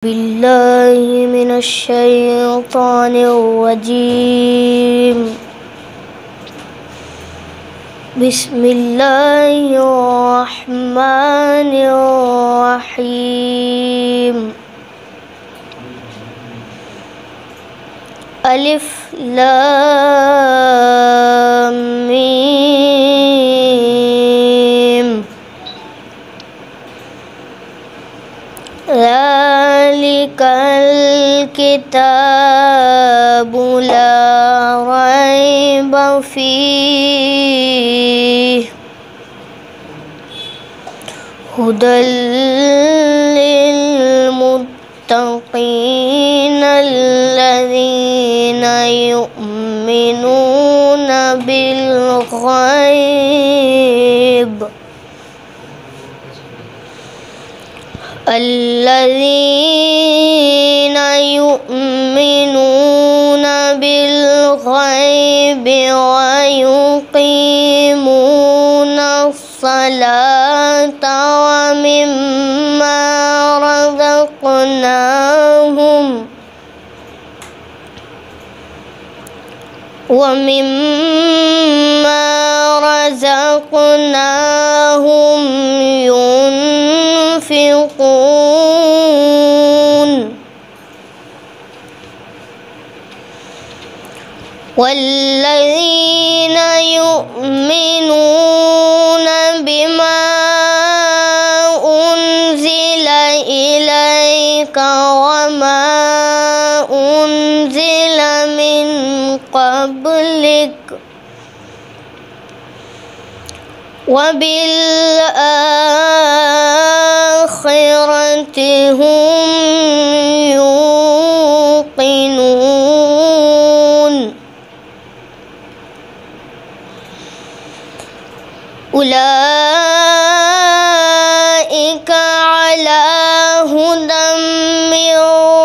بالله من الشيطان الرجيم. بسم الله الرحمن الرحيم. ألف لام ميم. ذلك الكتاب لا ريب فيه هدى للمتقين الذين يؤمنون بالغيب الذين يؤمنون بالغيب ويقيمون الصلاة ومما رزقناهم ينفقون والذين يؤمنون بما أنزل إليك وما أنزل من قبلك وبالآخرة هم يوقنون أولئك على هدى من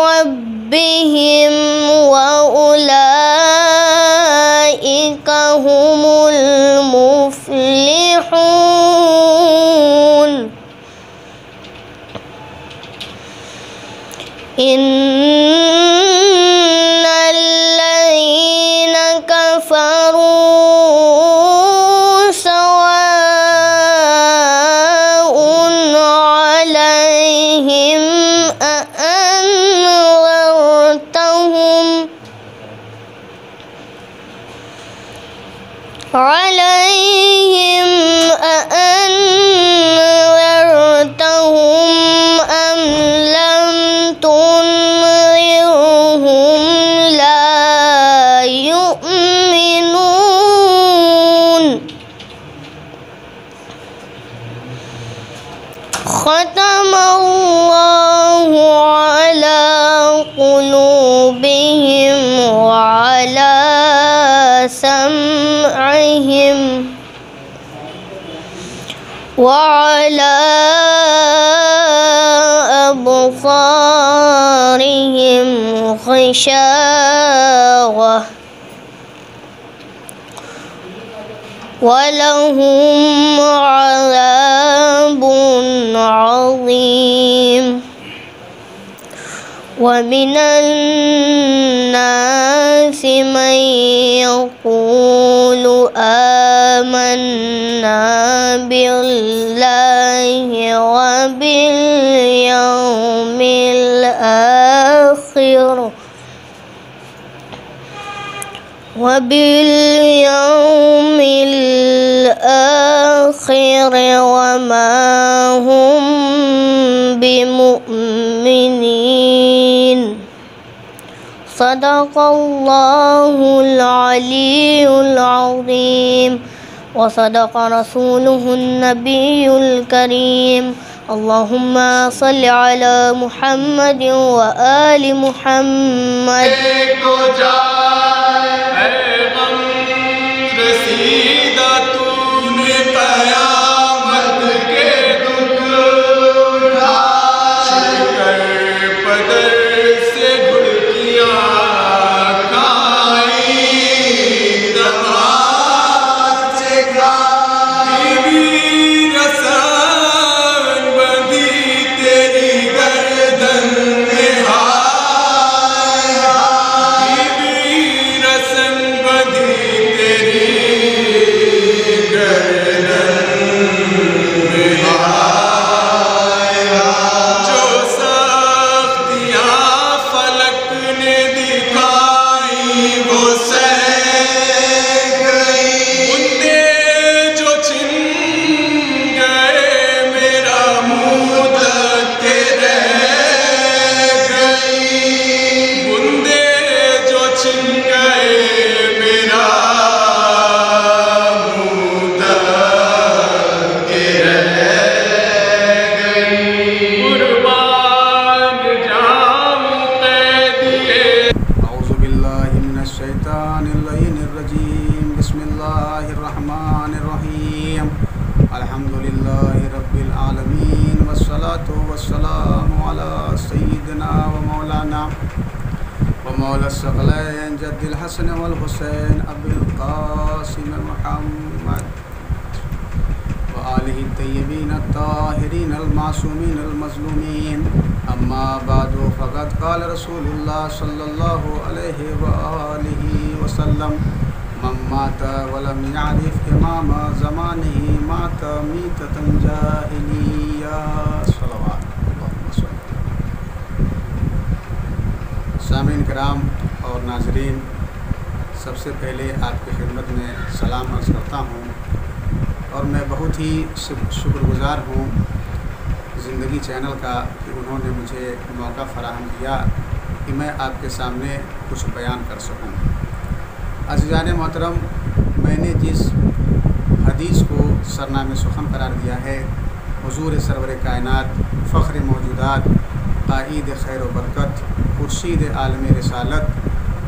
ربهم وأولئك هم المفلحون. إن الذين كفروا سواء عليهم أأنذرتهم أم لم تنذرهم لا يؤمنون. ختم الله على قلوبهم وعلى سمعهم وعلى أبصارهم غشاوة ولهم عذاب عظيم. ومن الناس من يقول آمنا بالله وباليوم الآخر وما هم بمؤمنين. صدق الله العلي العظيم وصدق رسوله النبي الكريم. اللهم صل على محمد وآل محمد. رسان بندی تیری گردن میں ومولى الثقلين جد الحسن والحسين أبي القاسم محمد وآله الطيبين الطاهرين المعصومين المظلومين. أما بعد فقد قال رسول الله صلى الله عليه وآله وسلم من مات ولم يعرف إمام زمانه مات ميتة جاهلية. صلوات اللهم صل. سامعین کرام اور ناظرین، سب سے پہلے آپ کی خدمت میں سلام عرض کرتا ہوں، اور میں بہت ہی شکر گزار ہوں زندگی چینل کا کہ انہوں نے مجھے موقع فراہم کیا کہ میں آپ کے سامنے کچھ بیان کر سکوں. عزیزان محترم، میں نے جس حدیث کو سرنامِ سخن قرار دیا ہے، حضور سرور کائنات، فخر موجودات، قائد خیر و برکت، خورشید عالم رسالت،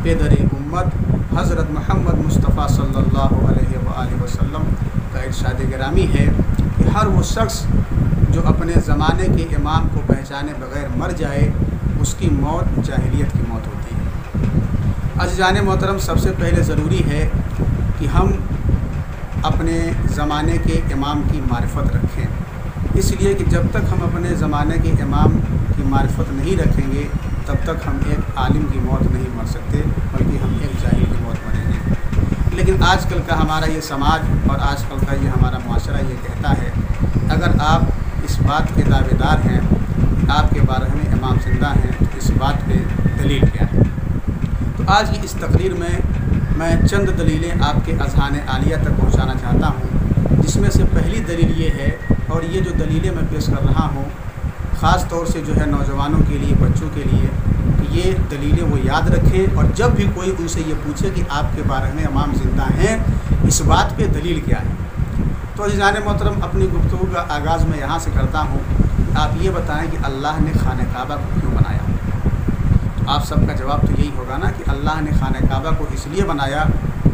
پیدر امت حضرت محمد مصطفیٰ صلی اللہ علیہ وآلہ وسلم کا ارشاد گرامی ہے کہ ہر وہ شخص جو اپنے زمانے کے امام کو پہچانے بغیر مر جائے، اس کی موت جاہلیت کی موت ہوتی ہے. عزیزان محترم، سب سے پہلے ضروری ہے کہ ہم اپنے زمانے کے امام کی معرفت رکھیں، اس لیے کہ جب تک ہم اپنے زمانے کے امام کی معرفت نہیں رکھیں گے تب تک ہم ایک عالم کی موت نہیں مر سکتے، بلکہ ہم ایک جاہل کی موت مریں گے. لیکن آج کل کا ہمارا یہ سماج اور آج کل کا یہ ہمارا معاشرہ یہ کہتا ہے، اگر آپ اس بات کے دعوے دار ہیں آپ کے 12ویں امام زندہ ہیں تو اس بات پہ دلیل کیا ہے؟ تو آج کی اس تقریر میں چند دلیلیں آپ کے اذہان عالیہ تک پہنچانا چاہتا ہوں، جس میں سے پہلی دلیل یہ ہے، اور یہ جو دلیلیں میں پیش کر رہا ہوں خاص طور سے جو ہے نوجوانوں کے لیے، بچوں کے لیے، کہ یہ دلیلیں وہ یاد رکھیں، اور جب بھی کوئی ان سے یہ پوچھے کہ آپ کے 12ویں امام زندہ ہیں، اس بات پہ دلیل کیا ہے. تو عزیزان محترم، اپنی گفتگو کا آغاز میں یہاں سے کرتا ہوں. آپ یہ بتائیں کہ اللہ نے خانہ کعبہ کو کیوں بنایا؟ تو آپ سب کا جواب تو یہی ہوگا نا کہ اللہ نے خانہ کعبہ کو اس لیے بنایا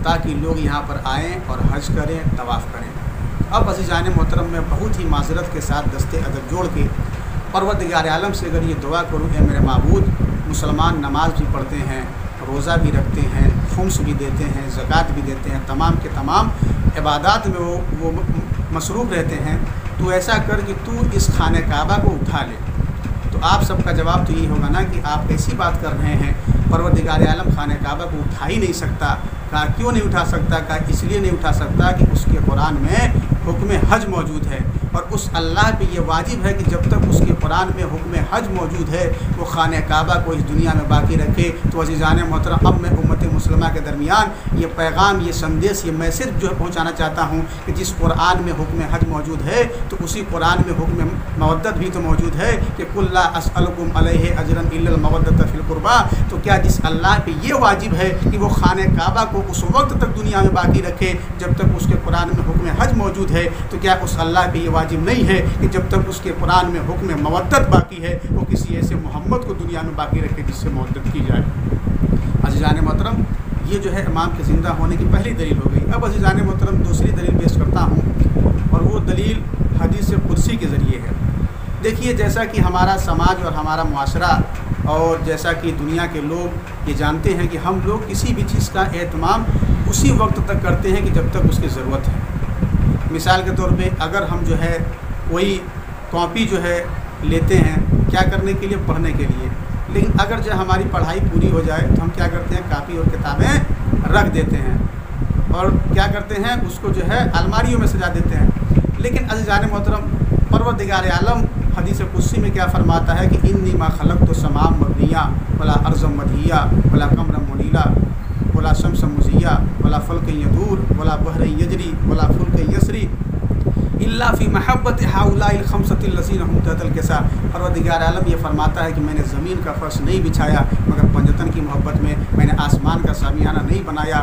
تاکہ لوگ یہاں پر آئیں اور حج کریں، طواف کریں. اب عزیزان محترم، میں بہت ہی معذرت کے ساتھ دستے ادب جوڑ کے پروردگار عالم سے اگر یہ دعا کروں، اے میرے معبود، مسلمان نماز بھی پڑھتے ہیں، روزہ بھی رکھتے ہیں، خمس بھی دیتے ہیں، زکوٰۃ بھی دیتے ہیں، تمام کے تمام عبادات میں وہ مصروف رہتے ہیں، تو ایسا کر کہ تو اس خانہ کعبہ کو اٹھا لے. تو آپ سب کا جواب تو یہی ہوگا نا کہ آپ ایسی بات کر رہے ہیں، پروردگار عالم خانہ کعبہ کو اٹھا ہی نہیں سکتا. کہا کیوں نہیں اٹھا سکتا؟ کہا اس لیے نہیں اٹھا سکتا کہ اس کے قرآن میں حکم حج موجود ہے، اور اس اللہ پہ یہ واجب ہے کہ جب تک اس کے قرآن میں حکم حج موجود ہے وہ خانہ کعبہ کو اس دنیا میں باقی رکھے. تو عزیزان محترم، اب میں امت مسلمہ کے درمیان یہ پیغام، یہ سندیش، یہ میسج جو ہے پہنچانا چاہتا ہوں کہ جس قرآن میں حکم حج موجود ہے تو اسی قرآن میں حکم مودت بھی تو موجود ہے کہ قل لا اسألکم علیہ اجرا الا المودۃ فی القربى. تو کیا جس اللہ پہ یہ واجب ہے کہ وہ خانہ کعبہ کو اس وقت تک دنیا میں باقی رکھے جب تک اس کے قرآن میں حکم حج موجود ہے، تو کیا اس اللہ پہ یہ واجب نہیں ہے کہ جب تک اس کے قرآن میں حکم مودت باقی ہے وہ کسی ایسے محمد کو دنیا میں باقی رکھے جس سے مودت کی جائے؟ عزیزان محترم، یہ جو ہے امام کے زندہ ہونے کی پہلی دلیل ہو گئی. اب عزیزان محترم، دوسری دلیل پیش کرتا ہوں، اور وہ دلیل حدیث قدسی کے ذریعے ہے. دیکھیے، جیسا کہ ہمارا سماج اور ہمارا معاشرہ اور جیسا کہ دنیا کے لوگ یہ جانتے ہیں کہ ہم لوگ کسی بھی چیز کا اہتمام اسی وقت تک کرتے ہیں کہ جب تک اس کی ضرورت ہے. مثال کے طور پہ اگر ہم جو ہے کوئی کاپی جو ہے لیتے ہیں کیا کرنے کے لیے؟ پڑھنے کے لیے. لیکن اگر جو ہماری پڑھائی پوری ہو جائے تو ہم کیا کرتے ہیں؟ کاپی اور کتابیں رکھ دیتے ہیں اور کیا کرتے ہیں؟ اس کو جو ہے الماریوں میں سجا دیتے ہیں. لیکن عزیزان محترم، پروردگار عالم حدیث قدسی میں کیا فرماتا ہے کہ انی ما خلقت السماء مبنیہ ولا ارض مدحیہ ولا قمر منیرا ولا شمس مضیہ ولا فلک یدور ولا بحر یجری ولا فلک یسری الا فی محبت ہؤلاء الخمسۃ الذین هم تحت الکسا. پروردگار عالم یہ فرماتا ہے کہ میں نے زمین کا فرش نہیں بچھایا مگر پنجتن کی محبت میں، میں نے آسمان کا سامیانہ نہیں بنایا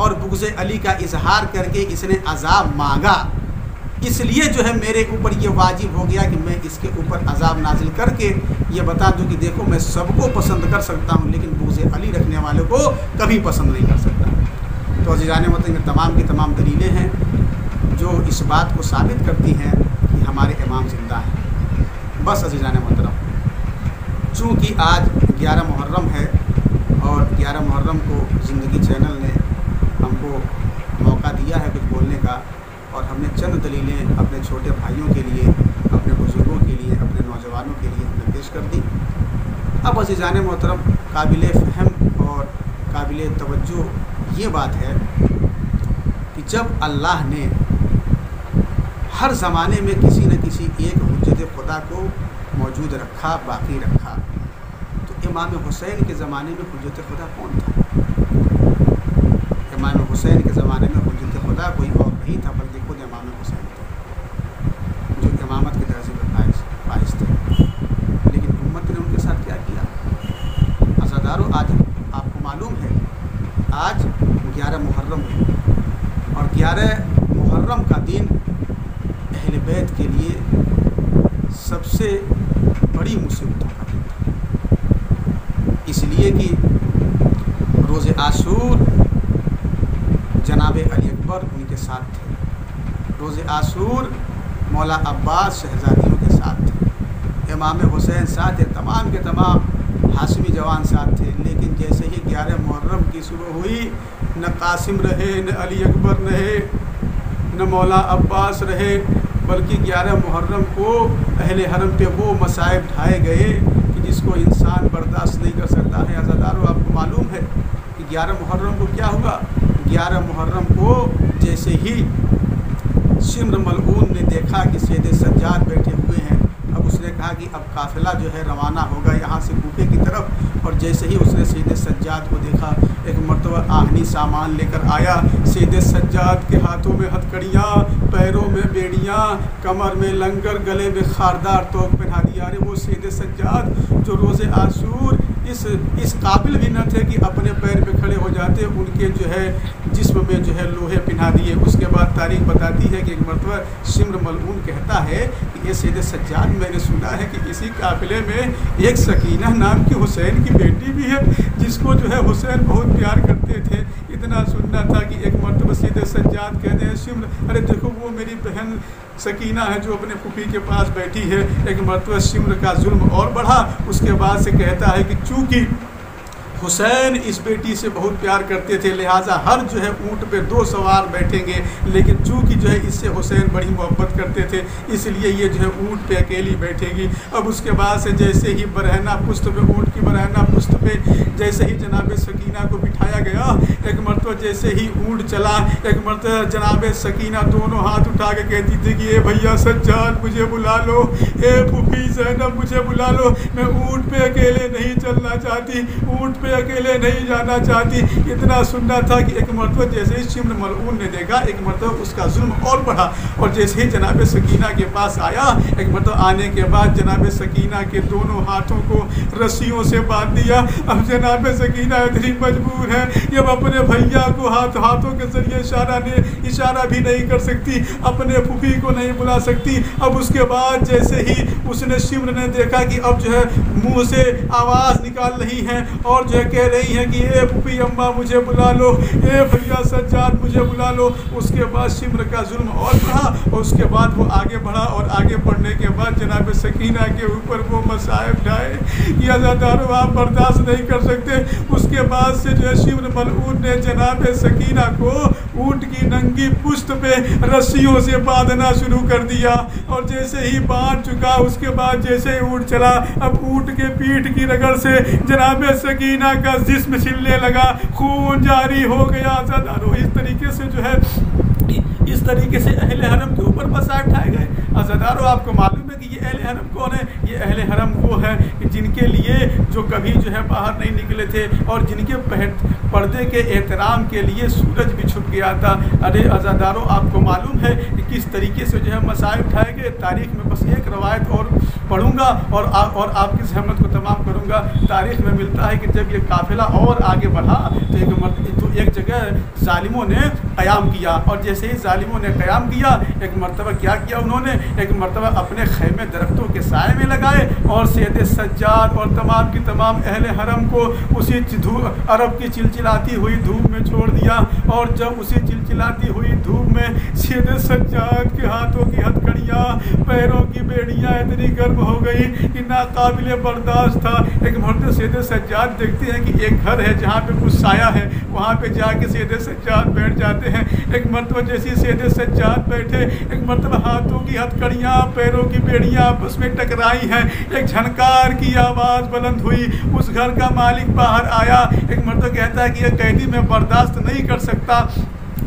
اور بغض علی کا اظہار کر کے اس نے عذاب مانگا، اس لیے جو ہے میرے اوپر یہ واجب ہو گیا کہ میں اس کے اوپر عذاب نازل کر کے یہ بتا دوں کہ دیکھو میں سب کو پسند کر سکتا ہوں لیکن بغض علی رکھنے والوں کو کبھی پسند نہیں کر سکتا۔ تو عزیزان محترم یہ تمام کی تمام دلیلیں ہیں جو اس بات کو ثابت کرتی ہیں کہ ہمارے امام زندہ ہیں۔ بس عزیزان محترم، چونکہ آج 11 محرم ہے اور 11 محرم کو زندگی چینل نے ہم کو موقع دیا ہے کچھ بولنے کا، اور ہم نے چند دلیلیں اپنے چھوٹے بھائیوں کے لیے، اپنے بزرگوں کے لیے، اپنے نوجوانوں کے لیے ہم نے پیش کر دی۔ اب عزیزان محترم قابل فہم اور قابل توجہ یہ بات ہے کہ جب اللہ نے ہر زمانے میں کسی نہ کسی ایک حجت خدا کو موجود رکھا، باقی رکھا، تو امام حسین کے زمانے میں حجت خدا کون تھا؟ امام حسین کے زمانے میں حجت خدا کوئی اور نہیں تھا بلکہ خود امام حسین تھے جو امامت کے درجے میں فائز تھے۔ لیکن امت نے ان کے ساتھ کیا کیا؟ عزادارو، آج آپ کو معلوم ہے آج 11 محرم ہے، اور 11 محرم کا دن اہل بیت کے لیے سب سے بڑی مصیبتوں کا دن تھا، اس لیے کہ روز عاشور جناب علی اکبر ان کے ساتھ تھے، روز عاشور مولا عباس شہزادیوں کے ساتھ تھے، امام حسین ساتھ تھے، تمام کے تمام ہاشمی جوان ساتھ تھے۔ لیکن جیسے ہی 11 محرم کی صبح ہوئی، نہ قاسم رہے، نہ علی اکبر رہے، نہ مولا عباس رہے، بلکہ 11 محرم کو اہل حرم پہ وہ مصائب ڈھائے گئے کہ جس کو انسان برداشت نہیں کر سکتا ہے۔ عزادارو، آپ کو معلوم ہے کہ 11 محرم کو کیا ہوا؟ 11 محرم کو جیسے ہی شمر ملعون نے دیکھا کہ سید سجاد بیٹھے ہوئے ہیں، اب اس نے کہا کہ اب قافلہ جو ہے روانہ ہوگا یہاں سے کوفے کی طرف، اور جیسے ہی اس نے سید سجاد کو دیکھا، ایک مرتبہ آہنی سامان لے کر آیا، سید سجاد کے ہاتھوں میں ہتھکڑیاں، پیروں میں بیڑیاں، کمر میں لنگر، گلے میں خاردار توق پہنا دیا۔ ارے وہ سید سجاد جو روز عاشور اس قابل بھی نہ تھے کہ اپنے پیر پہ کھڑے ہو جاتے، ان کے جو ہے جسم میں جو ہے لوہے پہنا دیے۔ اس کے بعد تاریخ بتاتی ہے کہ ایک مرتبہ شمر ملعون کہتا ہے کہ یہ سید سجاد، میں نے سنا ہے کہ اسی قافلے میں ایک سکینہ نام کی حسین کی بیٹی بھی ہے جس کو جو ہے حسین بہت پیار کرتے تھے۔ اتنا سننا تھا کہ ایک مرتبہ سید سجاد کہتے ہیں شمر، ارے دیکھو وہ میری بہن سکینہ ہے جو اپنے پھوپھی کے پاس بیٹھی ہے۔ ایک مرتبہ شمر کا ظلم اور بڑھا، اس کے بعد سے کہتا ہے کہ چونکہ حسین اس بیٹی سے بہت پیار کرتے تھے لہٰذا ہر جو ہے اونٹ پہ 2 سوار بیٹھیں گے، لیکن چونکہ جو ہے اس سے حسین بڑی محبت کرتے تھے اس لیے یہ جو ہے اونٹ پہ اکیلی بیٹھے گی۔ اب اس کے بعد سے جیسے ہی برہنہ پشت پہ، اونٹ کی برہنہ پشت پہ جیسے ہی جناب سکینہ کو بٹھایا گیا، ایک مرتبہ جیسے ہی اونٹ چلا، ایک مرتبہ جناب سکینہ دونوں ہاتھ اٹھا کے کہتی تھی کہ اے بھیا سجاد مجھے بلا لو، اے پھوپھی زینب مجھے بلا لو، میں اونٹ پہ اکیلے نہیں چلنا چاہتی، اونٹ پہ اکیلے نہیں جانا چاہتی۔ اتنا سننا تھا کہ ایک مرتبہ جیسے ہی شمر ملعون نے دیکھا، ایک مرتبہ اس کا ظلم اور بڑھا، اور جیسے ہی جناب سکینہ کے پاس آیا، ایک مرتبہ آنے کے بعد جناب سکینہ کے دونوں ہاتھوں کو رسیوں سے باندھ دیا۔ اب جناب سکینہ اتنی مجبور ہے کہ اب اپنے بھیا کو ہاتھوں کے ذریعے اشارہ بھی نہیں کر سکتی، اپنے پھوپھی کو نہیں بلا سکتی۔ اب اس کے بعد جیسے ہی اس نے شمر نے دیکھا کہ اب جو ہے منہ سے آواز نکال رہی ہے اور جو ہے کہہ رہی ہیں کہ اے پھوپھی اماں مجھے بلا لو، اے بھیا سجاد مجھے بلا لو۔ اس کے بعد شمر کا ظلم اور بڑھا، اور اس کے بعد وہ آگے بڑھا، اور آگے بڑھنے کے بعد جناب سکینہ کے اوپر وہ مصائب ڈھائے یہ عزادارو آپ برداشت نہیں کر سکتے۔ اس کے بعد سے جو ہے شمر ملعون نے جناب سکینہ کو اونٹ کی ننگی پشت پہ رسیوں سے باندھنا شروع کر دیا، اور جیسے ہی باندھ چکا اس کے بعد جیسے ہی اونٹ چلا، اب اونٹ کے پیٹھ کی رگڑ سے جناب سکینہ کا جسم چھلنے لگا، خون جاری ہو گیا۔ عزادارو اس طریقے سے جو ہے اس طریقے سے اہل حرم کے اوپر مصائب ڈھائے گئے۔ عزادارو آپ کو معلوم ہے کہ یہ اہل حرم کون ہے؟ یہ اہل حرم وہ ہے جن کے لیے جو کبھی جو ہے باہر نہیں نکلے تھے، اور جن کے پردے کے احترام کے لیے سورج بھی چھپ گیا تھا۔ ارے عزادارو آپ کو معلوم ہے کہ کس طریقے سے جو ہے مصائب ڈھائے گئے۔ تاریخ میں بس ایک روایت اور پڑھوں گا اور آپ کی زحمت کو تمام کروں گا۔ تاریخ میں ملتا ہے کہ جب یہ قافلہ اور آگے بڑھا تو ایک جگہ ظالموں نے قیام کیا، اور جیسے ہی ظالموں نے قیام کیا ایک مرتبہ کیا کیا انہوں نے، ایک مرتبہ اپنے خیمے درختوں کے سائے میں لگائے اور سید سجاد اور تمام کی تمام اہل حرم کو اسی عرب کی چلچلاتی ہوئی دھوپ میں چھوڑ دیا۔ اور جب اسی چلچلاتی ہوئی دھوپ میں سید سجاد کے ہاتھوں کی ہتھکڑیاں، پیروں کی بیڑیاں اتنی گرم ہو گئی کہ ناقابل برداشت تھا۔ ایک مرتبہ سید سجاد دیکھتے ہیں کہ ایک گھر ہے جہاں پہ کچھ سایہ ہے، وہاں پہ جا کے سید سجاد بیٹھ جاتے ہیں۔ ایک مرتبہ جیسی سید سجاد بیٹھے، ایک مرتبہ ہاتھوں کی ہتھکڑیاں، پیروں کی بیڑیاں آپس میں ٹکرائی ہیں، ایک جھنکار کی آواز بلند ہوئی۔ اس گھر کا مالک باہر آیا، ایک مرتبہ کہتا ہے کہ یہ قیدی میں برداشت نہیں کر سکتا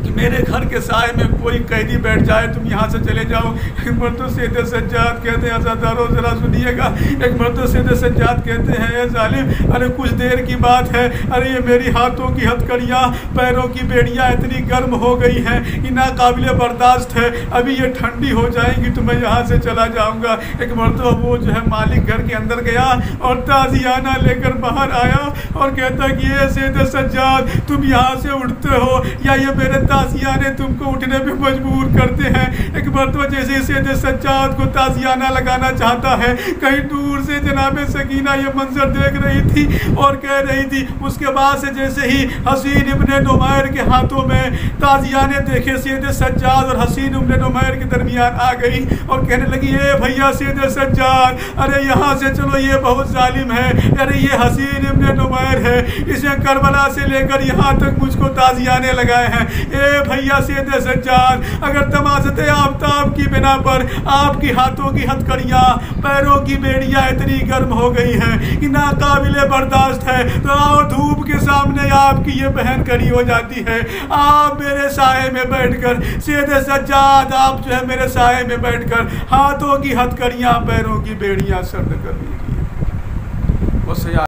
کہ میرے گھر کے سائے میں کوئی قیدی بیٹھ جائے، تم یہاں سے چلے جاؤ۔ ایک مرتبہ سید سجاد کہتے ہیں عزادارو ذرا سنیے گا، ایک مرتبہ سید سجاد کہتے ہیں اے ظالم، ارے کچھ دیر کی بات ہے، ارے یہ میری ہاتھوں کی ہتھکڑیاں، پیروں کی بیڑیاں اتنی گرم ہو گئی ہیں کہ ناقابل برداشت ہے، ابھی یہ ٹھنڈی ہو جائیں گی تو میں یہاں سے چلا جاؤں گا۔ ایک مرتبہ وہ جو ہے مالک گھر کے اندر گیا اور تازیانہ لے کر باہر آیا اور کہتا کہ یہ سید سجاد تم یہاں سے اٹھتے ہو یا یہ میرے تازیانے تم کو اٹھنے پہ مجبور کرتے ہیں۔ ایک مرتبہ جیسے سید سجاد کو تازیانہ لگانا چاہتا ہے، کہیں دور سے جناب سکینہ یہ منظر دیکھ رہی تھی اور کہہ رہی تھی، اس کے بعد سے جیسے ہی حسین ابن نمیر کے ہاتھوں میں تازیانے دیکھے، سید سجاد اور حسین ابن نمیر کے درمیان آ گئی اور کہنے لگی اے بھیا سید سجاد، ارے یہاں سے چلو، یہ بہت ظالم ہے، ارے یہ حسین ابن نمیر ہے، اسے کربلا سے لے کر یہاں تک مجھ کو تازیانے لگائے ہیں۔ اے بھیا سید سجاد، اگر تمازت آفتاب کی بنا پر آپ کی ہاتھوں کی ہتھکڑیاں، پیروں کی بیڑیاں اتنی گرم ہو گئی ہیں کہ ناقابل برداشت ہے، تو آؤ دھوپ کے سامنے آپ کی یہ بہن کھڑی ہو جاتی ہے، آپ میرے سائے میں بیٹھ کر، سید سجاد آپ جو ہے میرے سائے میں بیٹھ کر ہاتھوں کی ہتھکڑیاں، پیروں کی بیڑیاں سرد کر لیجیے۔